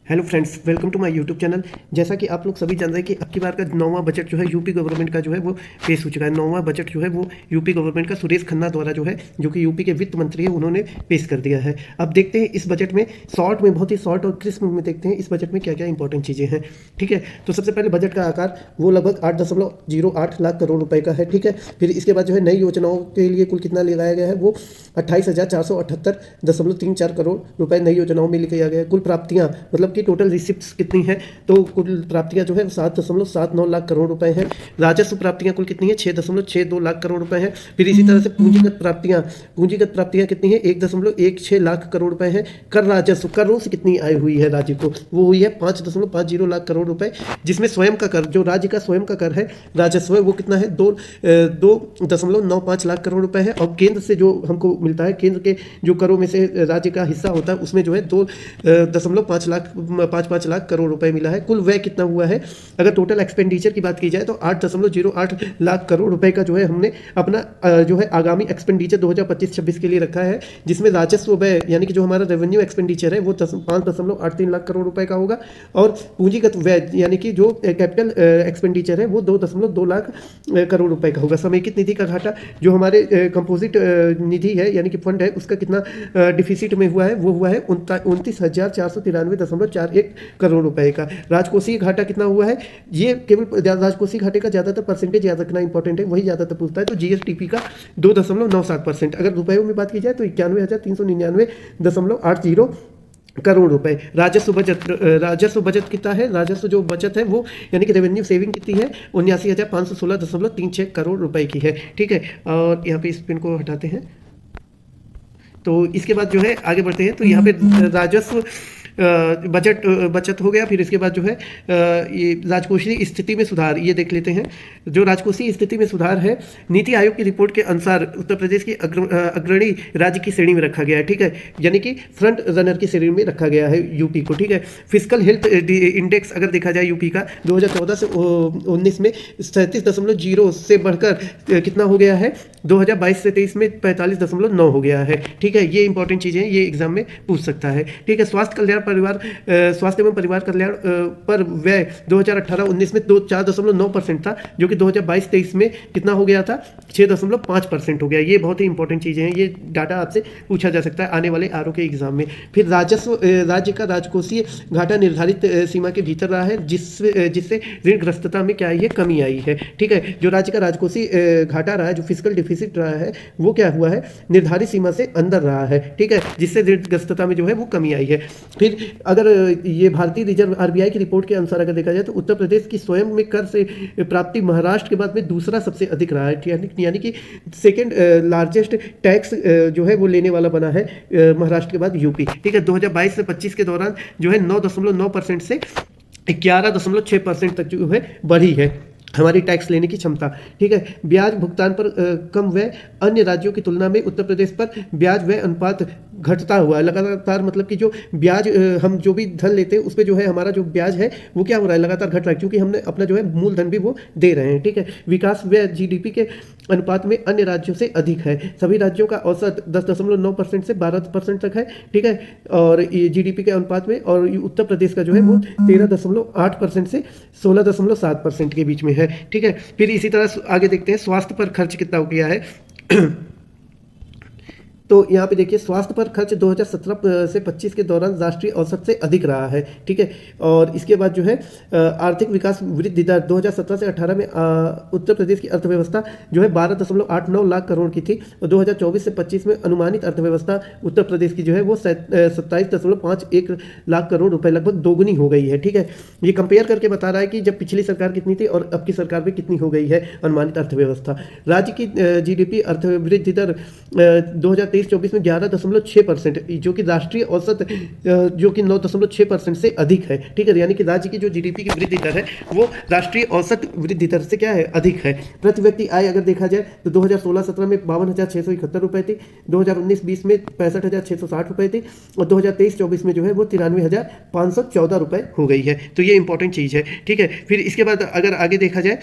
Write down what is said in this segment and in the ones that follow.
Hello friends, welcome to my YouTube channel. जैसा कि आप लोग सभी जान रहे हैं कि अब की बार का 9वां बजट जो है यूपी गवर्नमेंट का जो है वो पेश हो चुका है। 9वां बजट जो है वो यूपी गवर्नमेंट का सुरेश खन्ना द्वारा जो है, जो कि यूपी के वित्त मंत्री है, उन्होंने पेश कर दिया है। अब देखते हैं इस बजट में शॉर्ट में, बहुत ही शॉर्ट और क्रिस्प में देखते हैं इस बजट में क्या क्या इंपॉर्टेंट चीज़ें हैं। ठीक है, तो सबसे पहले बजट का आकार वो लगभग 8.08 लाख करोड़ रुपए का है। ठीक है, फिर इसके बाद जो है नई योजनाओं के लिए कुल कितना लगाया गया है, वो 28,478.34 करोड़ रुपए नई योजनाओं में लिया गया है। कुल प्राप्तियां मतलब कि टोटल रिसिप्ट्स कितनी है, तो कुल प्राप्तियां जो है 7.79 लाख करोड़ रुपए हैं। राजस्व प्राप्तियां कुल कितनी है, 6.62 लाख करोड़ रुपए हैं। फिर इसी तरह से पूंजीगत प्राप्तियां कितनी है, 1.16 लाख करोड़ रुपए हैं। कर राजस्व, करों से कितनी आय हुई है राज्य को, वो हुई है 5.50 लाख करोड़ रुपए, जिसमें स्वयं का कर, जो राज्य का स्वयं का कर है राजस्व, वो कितना है, 2.95 लाख करोड़ रुपए है। और केंद्र से जो हमको मिलता है, केंद्र के जो करों में से राज्य का हिस्सा होता है, उसमें जो है 2.5 लाख करोड़ रुपए मिला है। कुल व्यय कितना हुआ है, अगर टोटल एक्सपेंडिचर की बात की जाए तो 8.08 लाख करोड़ रुपए का जो है हमने अपना जो है आगामी एक्सपेंडिचर 2025-26 के लिए रखा है, जिसमें राजस्व व्यय यानी कि जो हमारा रेवेन्यू एक्सपेंडिचर है वो 5.83 लाख करोड़ रुपए का होगा, और पूंजीगत व्यय यानी कि जो कैपिटल एक्सपेंडिचर है वो 2.2 लाख करोड़ रुपए का होगा। समेकित निधि का घाटा, जो हमारे कंपोजिट निधि है यानी कि फंड है, उसका कितना डिफिसिट में हुआ है, वो हुआ है 29,493.41 करोड़ रुपए का। राजकोषीय घाटा कितना हुआ है, ये केवल राजकोषीय घाटे का ज़्यादातर परसेंटेज याद रखना इंपॉर्टेंट है, वही ज़्यादातर पूछता है। तो जीएसटीपी का 2.97%, अगर रुपयों में बात की जाए तो 91,399.80 करोड़ रुपए। राजस्व बजट कितना है, राजस्व जो बचत है वो यानी कि रेवेन्यू सेविंग कितनी है, 79,516.36 करोड़ रुपए की है। ठीक है, और यहाँ पे इस पिन को हटाते हैं। तो इसके बाद जो है आगे बढ़ते हैं, तो यहाँ पे राजस्व बचत हो गया। फिर इसके बाद जो है ये राजकोषीय स्थिति में सुधार, ये देख लेते हैं। जो राजकोषीय स्थिति में सुधार है, नीति आयोग की रिपोर्ट के अनुसार उत्तर प्रदेश की अग्रणी राज्य की श्रेणी में रखा गया है। ठीक है, यानी कि फ्रंट रनर की श्रेणी में रखा गया है यूपी को। ठीक है, फिजिकल हेल्थ इंडेक्स अगर देखा जाए यूपी का 2014 से 19 में 37.0 से बढ़कर कितना हो गया है, 2022 से 23 में 45.9 हो गया है। ठीक है, ये इंपॉर्टेंट चीज़ें हैं, ये एग्जाम में पूछ सकता है। ठीक है, स्वास्थ्य एवं परिवार कल्याण पर व्यय 2018-19 में 4.9% था, जो कि 2022-23 में कितना हो गया था, 6.5% हो गया। ये बहुत ही इंपॉर्टेंट चीज़ें हैं, ये डाटा आपसे पूछा जा सकता है आने वाले आरओ के एग्जाम में। फिर राज्य का राजकोषीय घाटा निर्धारित सीमा के भीतर रहा है, जिससे ऋणग्रस्तता में क्या आई है, कमी आई है। ठीक है, जो राज्य का राजकोषीय घाटा रहा है, जो फिजिकल डिफिसिट रहा है, वो क्या हुआ है, निर्धारित सीमा से अंदर रहा है। ठीक है, जिससे ऋणग्रस्तता में जो है वो कमी आई है। फिर अगर ये भारतीय रिजर्व आरबीआई की रिपोर्ट के अनुसार अगर देखा जाए तो उत्तर प्रदेश की स्वयं में कर से प्राप्ति महाराष्ट्र के बाद में दूसरा सबसे अधिक रहा है, यानी कि सेकेंड लार्जेस्ट टैक्स जो है वो लेने वाला बना है महाराष्ट्र के बाद यूपी। ठीक है, 2022 से 25 के दौरान जो है 9.9% से 11.6% तक जो है बढ़ी है हमारी टैक्स लेने की क्षमता। ठीक है, ब्याज भुगतान पर कम व्यय, अन्य राज्यों की तुलना में उत्तर प्रदेश पर ब्याज व्यय अनुपात घटता हुआ है लगातार, मतलब कि जो ब्याज हम जो भी धन लेते हैं उस पर जो है हमारा जो ब्याज है वो क्या हो रहा है, लगातार घट रहा है, क्योंकि हमने अपना जो है मूलधन भी वो दे रहे हैं। ठीक है, विकास व्यय जीडीपी के अनुपात में अन्य राज्यों से अधिक है। सभी राज्यों का औसत 10.9% से 12% तक है। ठीक है, और ये जीडीपी के अनुपात में, और उत्तर प्रदेश का जो है वो 13.8% से 16.7% के बीच में है। ठीक है, फिर इसी तरह आगे देखते हैं स्वास्थ्य पर खर्च कितना हो गया है। तो यहाँ पे देखिए, स्वास्थ्य पर खर्च 2017 से 25 के दौरान राष्ट्रीय औसत से अधिक रहा है। ठीक है, और इसके बाद जो है आर्थिक विकास वृद्धि दर 2017 से 18 में उत्तर प्रदेश की अर्थव्यवस्था जो है 12.89 लाख करोड़ की थी, और 2024 से 25 में अनुमानित अर्थव्यवस्था उत्तर प्रदेश की जो है वो 27.51 लाख करोड़ रुपए, लगभग दोगुनी हो गई है। ठीक है, ये कंपेयर करके बता रहा है कि जब पिछली सरकार कितनी थी और अब की सरकार में कितनी हो गई है अनुमानित अर्थव्यवस्था। राज्य की जीडीपी अर्थवृद्धि दर 2023-24 में 11.6%, जो कि राष्ट्रीय औसत जो कि 9.6% से अधिक है। ठीक है, यानी कि राज्य की जो जीडीपी की वृद्धि दर है वो राष्ट्रीय औसत वृद्धि दर से क्या है, अधिक है। प्रति व्यक्ति आय अगर देखा जाए तो 2016-17 में 52,671 रुपए थी, 2019-20 में 65,660 रुपए थी, और 2023-24 में जो है वो 93,514 रुपए हो गई है। तो ये इंपॉर्टेंट चीज़ है। ठीक है, फिर इसके बाद अगर आगे देखा जाए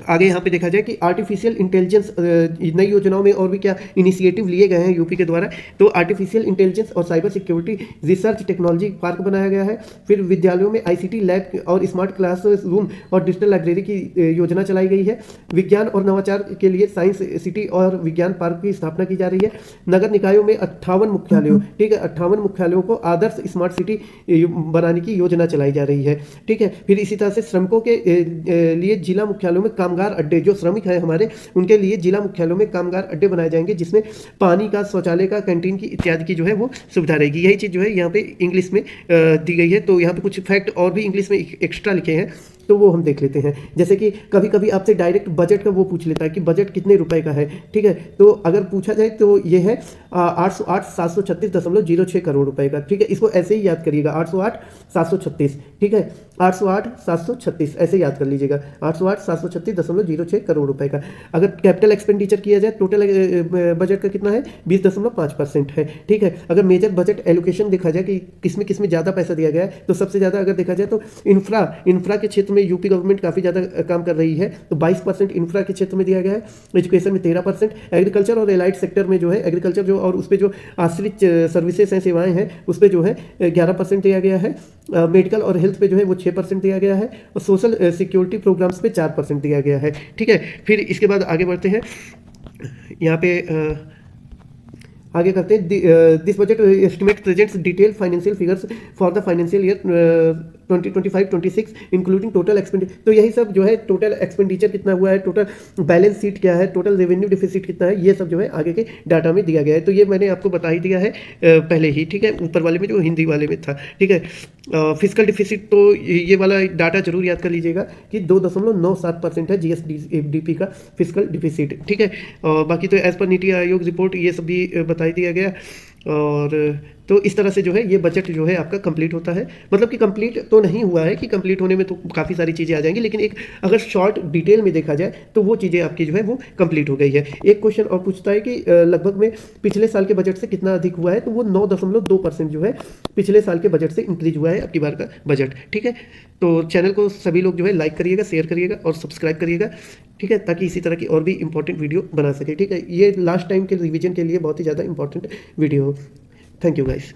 आगे यहाँ पे देखा जाए कि आर्टिफिशियल इंटेलिजेंस नई योजनाओं में और भी क्या इनिशिएटिव लिए गए हैं यूपी के द्वारा। तो आर्टिफिशियल इंटेलिजेंस और cyber security research technology park बनाया गया है। फिर विद्यालयों में आईसीटी लैब और स्मार्ट क्लास रूम और डिजिटल लाइब्रेरी की योजना चलाई गई है। विज्ञान और नवाचार के लिए साइंस सिटी और विज्ञान पार्क की स्थापना की जा रही है। नगर निकायों में 58 मुख्यालयों, ठीक है, 58 मुख्यालयों को आदर्श स्मार्ट सिटी बनाने की योजना चलाई जा रही है। ठीक है, फिर इसी तरह से श्रमिकों के लिए जिला मुख्यालयों में कामगार अड्डे, जो श्रमिक हैं हमारे उनके लिए जिला मुख्यालयों में कामगार अड्डे बनाए जाएंगे, जिसमें पानी का, शौचालय का, कैंटीन की इत्यादि की जो है वो सुविधा रहेगी। यही चीज़ जो है यहाँ पे इंग्लिश में दी गई है। तो यहाँ पे कुछ फैक्ट और भी इंग्लिश में एक्स्ट्रा लिखे हैं, तो वो हम देख लेते हैं। जैसे कि कभी कभी आपसे डायरेक्ट बजट का वो पूछ लेता है कि बजट कितने रुपए का है। ठीक है, तो अगर पूछा जाए तो ये है 808,736.06 करोड़ रुपए का। ठीक है, इसको ऐसे ही याद करिएगा, 808,736। ठीक है, 808,736 ऐसे याद कर लीजिएगा, 808,736.06 करोड़ रुपए का। अगर कैपिटल एक्सपेंडिचर किया जाए, टोटल बजट का कितना है, 20.5% है। ठीक है, अगर मेजर बजट एलोकेशन देखा जाए कि किसमें ज़्यादा पैसा दिया गया है, तो सबसे ज़्यादा अगर देखा जाए तो इंफ्रा के क्षेत्र में यूपी गवर्नमेंट काफ़ी ज़्यादा काम कर रही है, तो 22% इंफ्रा के क्षेत्र में दिया गया है। एजुकेशन में 13%, एग्रीकल्चर और एलाइड सेक्टर में जो है, एग्रीकल्चर जो और उस पर जो आश्रित सर्विसेज हैं, सेवाएं हैं, उस पर जो है 11% दिया गया है। मेडिकल और हेल्थ पे जो है वो 6% दिया गया है, और सोशल सिक्योरिटी प्रोग्राम्स पे 4% दिया गया है। ठीक है, फिर इसके बाद आगे बढ़ते हैं, यहाँ पे आगे करते हैं। This budget estimate presents detail financial figures for the financial year 2025-26 including total expenditure. तो यही सब जो है, टोटल एक्सपेंडिचर कितना हुआ है, टोटल बैलेंस शीट क्या है, टोटल रेवेन्यू डिफिसिट कितना है, ये सब जो है आगे के डाटा में दिया गया है। तो ये मैंने आपको बता ही दिया है पहले ही। ठीक है, ऊपर वाले में जो हिंदी वाले में था। ठीक है, फिजिकल डिफिसिट, तो ये वाला डाटा जरूर याद कर लीजिएगा कि 2.97% है जीएसडीपी का फिजिकल डिफिसिट। ठीक है, और बाकी तो as per NITI Aayog report ये सब भी बता दिया गया। और तो इस तरह से जो है ये बजट जो है आपका कंप्लीट होता है। मतलब कि कंप्लीट तो नहीं हुआ है, कि कंप्लीट होने में तो काफ़ी सारी चीज़ें आ जाएंगी, लेकिन एक अगर शॉर्ट डिटेल में देखा जाए तो वो चीज़ें आपकी जो है वो कंप्लीट हो गई है। एक क्वेश्चन और पूछता है कि लगभग में पिछले साल के बजट से कितना अधिक हुआ है, तो वो 9.2% जो है पिछले साल के बजट से इंक्रीज हुआ है आपकी बार का बजट। ठीक है, तो चैनल को सभी लोग जो है लाइक करिएगा, शेयर करिएगा और सब्सक्राइब करिएगा। ठीक है, ताकि इसी तरह की और भी इंपॉर्टेंट वीडियो बना सके। ठीक है, ये लास्ट टाइम के रिवीजन के लिए बहुत ही ज़्यादा इंपॉर्टेंट वीडियो हो। Thank you guys.